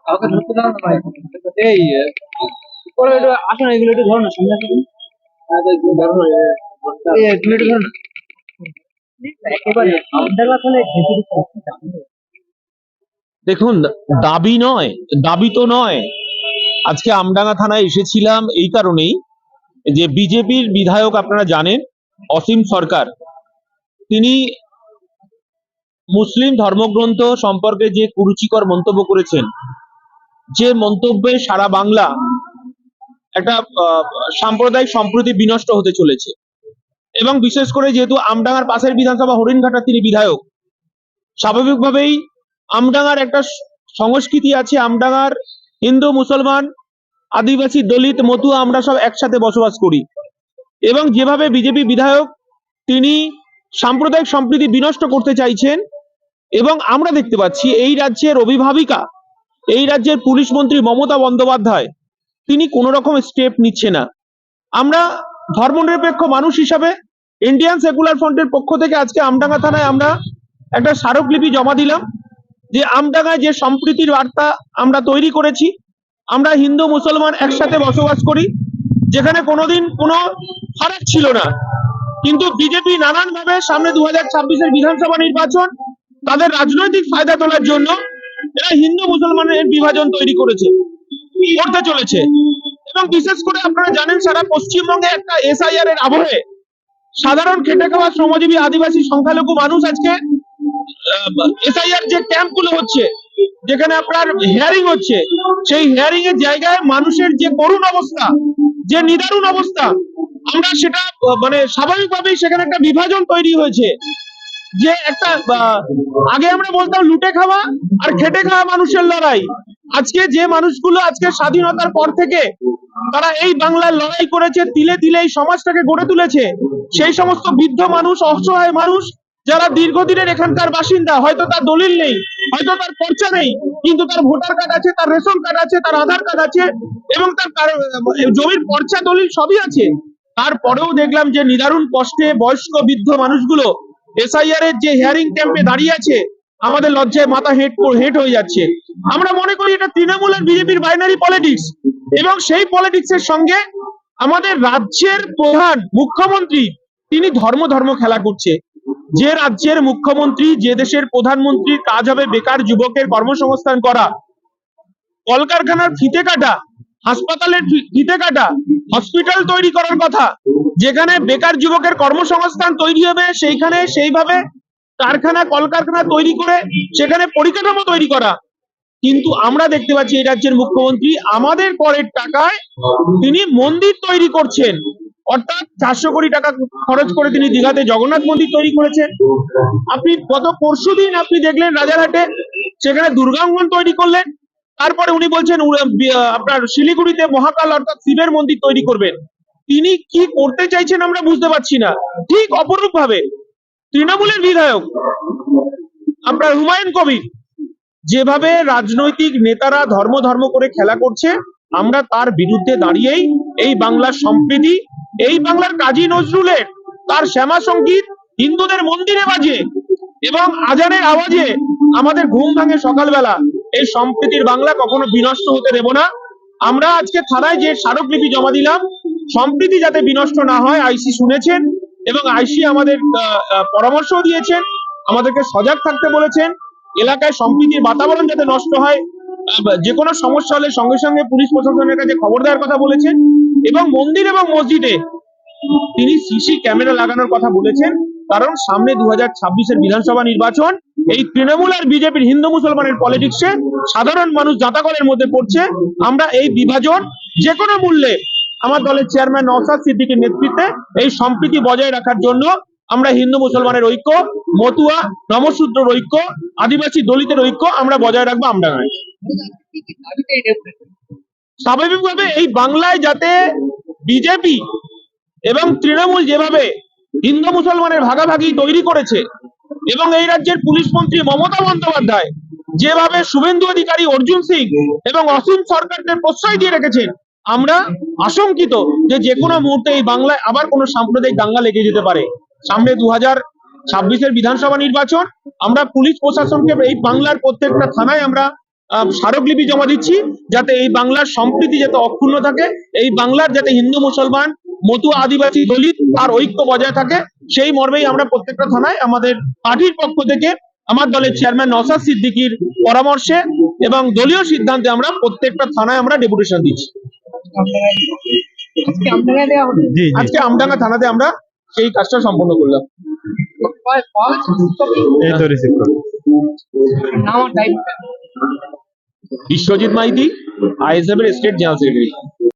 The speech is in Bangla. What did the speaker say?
কাউকে ধরতে দাও না ভাই। এই পরে একটু আসো না, এগুলো একটু ধরো না, সামনে আসো তুমি। তুমি একটু ধরো না একেবারে আমডাঙ্গা থানায় ঘেঁটে দিচ্ছে। দেখুন, দাবি নয়, দাবি তো নয়। আজকে আমডাঙ্গা থানায় এসেছিলাম এই কারণেই যে বিজেপির বিধায়ক, আপনারা জানেন, অসীম সরকার, তিনি মুসলিম ধর্মগ্রন্থ সম্পর্কে যে কুরুচিকর মন্তব্য করেছেন, যে মন্তব্যে সারা বাংলা একটা সাম্প্রদায়িক সম্প্রীতি বিনষ্ট হতে চলেছে। এবং বিশেষ করে যেহেতু আমডাঙ্গার পাশের বিধানসভা হরিণঘাটার তিনি বিধায়ক, স্বাভাবিকভাবেই আমডাঙ্গার একটা সংস্কৃতি আছে। আমডাঙ্গার হিন্দু, মুসলমান, আদিবাসী, দলিত, মতুয়া আমরা সব একসাথে বসবাস করি। এবং যেভাবে বিজেপি বিধায়ক তিনি সাম্প্রদায়িক সম্প্রীতি বিনষ্ট করতে চাইছেন, এবং আমরা দেখতে পাচ্ছি এই রাজ্যের অভিভাবিকা, এই রাজ্যের পুলিশ মন্ত্রী মমতা বন্দ্যোপাধ্যায়, তিনি কোনো রকম স্টেপ নিচ্ছে না। আমরা ধর্মনিরপেক্ষ মানুষ হিসাবে ইন্ডিয়ান সেকুলার ফ্রন্টের পক্ষ থেকে আজকে আমডাঙ্গা থানায় আমরা একটা স্মারকলিপি জমা দিলাম যে আমডাঙ্গায় যে সম্প্রীতির বার্তা আমরা তৈরি করেছি, আমরা হিন্দু মুসলমান একসাথে বসবাস করি, যেখানে কোনোদিন কোনো ফারাক ছিল না। কিন্তু বিজেপি নানানভাবে সামনে 2026-এর বিধানসভা নির্বাচন, তাদের রাজনৈতিক ফায়দা তোলার জন্য এরা হিন্দু মুসলমানের বিভাজন তৈরি করতে চলেছে। এবং বিশেষ করে আপনারা জানেন, সারা পশ্চিমবঙ্গে একটা এসআইআর এর আবহে সাধারণ খেটে খাওয়া শ্রমজীবী আদিবাসী সংখ্যালঘু মানুষ আজকে এসআইআর যে ক্যাম্পগুলো হচ্ছে, যেখানে আপনার হিয়ারিং হচ্ছে, সেই হিয়ারিং এর জায়গায় মানুষের যে করুণ অবস্থা, যে নিদারুণ অবস্থা, আমরা সেটা মানে স্বাভাবিকভাবেই সেখানে একটা বিভাজন তৈরি হয়েছে। যে একটা আগে আমরা বলতাম লুটে খাওয়া আর খেটে খাওয়া মানুষের লড়াই, আজকে যে মানুষগুলো আজকে স্বাধীনতার পর থেকে তারা এই বাংলার লড়াই করেছে, তিলে তিলে এই সমাজটাকে গড়ে তুলেছে, সেই সমস্ত বৃদ্ধ মানুষ, অসহায় মানুষ যারা দীর্ঘদিনের এখানকার বাসিন্দা, হয়তো তার দলিল নেই, হয়তো তার পর্চা নেই, কিন্তু তার ভোটার কার্ড আছে, তার রেশন কার্ড আছে, তার আধার কার্ড আছে, এবং তার জমির পর্চা দলিল সবই আছে, তারপরেও দেখলাম যে নিদারুণ কষ্টে বয়স্ক বৃদ্ধ মানুষগুলো এসআইআর এর যে হিয়ারিং ক্যাম্পে দাঁড়িয়ে আছে, আমাদের লজ্জায় মাথা হেট হয়ে যাচ্ছে। আমরা মনে করি এটা তৃণমূল আর বিজেপির বাইনারি পলিটিক্স, এবং সেই পলিটিক্সের সঙ্গে আমাদের রাজ্যের প্রধান মুখ্যমন্ত্রী তিনি ধর্ম খেলা করছে। যে রাজ্যের মুখ্যমন্ত্রী, যে দেশের প্রধানমন্ত্রীর কাজ হবে বেকার যুবকের কর্মসংস্থান করা, কলকারখানার ফিতে কাটা, হাসপাতালের ফিতে কাটা, হসপিটাল তৈরি করার কথা, যেখানে বেকার যুবকের কর্মসংস্থান তৈরি হবে, সেইখানে সেইভাবে কারখানা কলকারখানা তৈরি করে সেখানে পরিকাঠামো তৈরি করা। কিন্তু আমরা দেখতে পাচ্ছি এই রাজ্যের মুখ্যমন্ত্রী আমাদের করের টাকায় তিনি মন্দির তৈরি করছেন। অর্থাৎ 400 কোটি টাকা খরচ করে তিনি দীঘাতে জগন্নাথ মন্দির তৈরি করেছেন। আপনি গত পরশুদিন আপনি দেখলেন রাজারহাটে সেখানে দুর্গাঙ্গন তৈরি করলেন। তারপরে উনি বলছেন আপনার শিলিগুড়িতে মহাকাল অর্থাৎ শিবের মন্দির তৈরি করবেন। তিনি কি করতে চাইছেন আমরা বুঝতে পারছি না। ঠিক অপরূপ ভাবে তৃণমূলের বিধায়ক আপনার হুমায়ুন কবির যেভাবে রাজনৈতিক নেতারা ধর্ম করে খেলা করছে, আমরা তার বিরুদ্ধে দাঁড়িয়েই এই বাংলার সম্প্রীতি, এই বাংলার কাজী নজরুলের তার শ্যামা সঙ্গীত হিন্দুদের মন্দিরে বাজে এবং আজানের আওয়াজে আমাদের ঘুম ভাঙে সকালবেলা, এই সম্প্রীতির বাংলা কখনো বিনষ্ট হতে দেব না। আমরা আজকে থানায় যে স্মারকলিপি জমা দিলাম, সম্প্রীতি যাতে বিনষ্ট না হয়, আইসি শুনেছেন এবং আইসি আমাদের পরামর্শ দিয়েছেন, আমাদেরকে সজাগ থাকতে বলেছেন। এলাকায় সম্প্রীতির বাতাবরণ যাতে নষ্ট হয়, যে কোনো সমস্যা হলে সঙ্গে সঙ্গে পুলিশ প্রশাসনের কাছে খবর দেওয়ার কথা বলেছেন, এবং মন্দির এবং মসজিদে তিনি সিসি ক্যামেরা লাগানোর কথা বলেছেন। কারণ সামনে 2026-এর বিধানসভা নির্বাচন, এই তৃণমূল আর বিজেপির হিন্দু মুসলমানের পলিটিক্সে সাধারণ মানুষ জাতাকলের মধ্যে পড়ছে। আমরা এই বিভাজন যে কোনো মূল্যে আমার দলের চেয়ারম্যান নওশাদ সিদ্দিকীর নেতৃত্বে এই সম্প্রীতি বজায় রাখার জন্য আমরা হিন্দু মুসলমানের ঐক্য, মতুয়া নমশূদ্রের ঐক্য, আদিবাসী দলিতের ঐক্য আমরা বজায় রাখবো। আমরা স্বাভাবিকভাবে এই বাংলায় যাতে বিজেপি এবং তৃণমূল যেভাবে হিন্দু মুসলমানের ভাগাভাগি তৈরি করেছে, এবং এই রাজ্যের পুলিশ মন্ত্রী মমতা বন্দ্যোপাধ্যায় যেভাবে শুভেন্দু অধিকারী, অর্জুন সিং এবং অসীম সরকারকে প্রশ্রয় দিয়ে রেখেছেন, আমরা আশঙ্কিত যে কোনো মুহূর্তে এই বাংলায় আবার কোনো সাম্প্রদায়িক দাঙ্গা লেগে যেতে পারে। সামনে 26-এর বিধানসভা নির্বাচন, আমরা পুলিশ প্রশাসনকে এই বাংলার প্রত্যেকটা থানায় আমরা স্মারকলিপি জমা দিচ্ছি, যাতে এই বাংলার সম্প্রীতি যাতে অক্ষুণ্ণ থাকে, এই বাংলার যাতে হিন্দু মুসলমান মতুয়া আদিবাসী দলিত আর ঐক্য বজায় থাকে, সেই মর্মেই আমরা প্রত্যেকটা থানায় আমাদের পার্টির পক্ষ থেকে আমার দলের চেয়ারম্যান নওশাদ সিদ্দিকীর পরামর্শে এবং দলীয় সিদ্ধান্তে আমরা প্রত্যেকটা থানায় আমরা ডেপুটেশন দিচ্ছি। আজকে আমডাঙ্গায় দেওয়া হলো। আজকে আমডাঙ্গা থানাতে আমরা সেই কাজটা সম্পন্ন করলাম। এই তো রিসিভ করো। নাম আর দায়িত্ব। বিশ্বজিৎ মাইতি, আইএসএফ এর স্টেট জেনারেল সেক্রেটারি।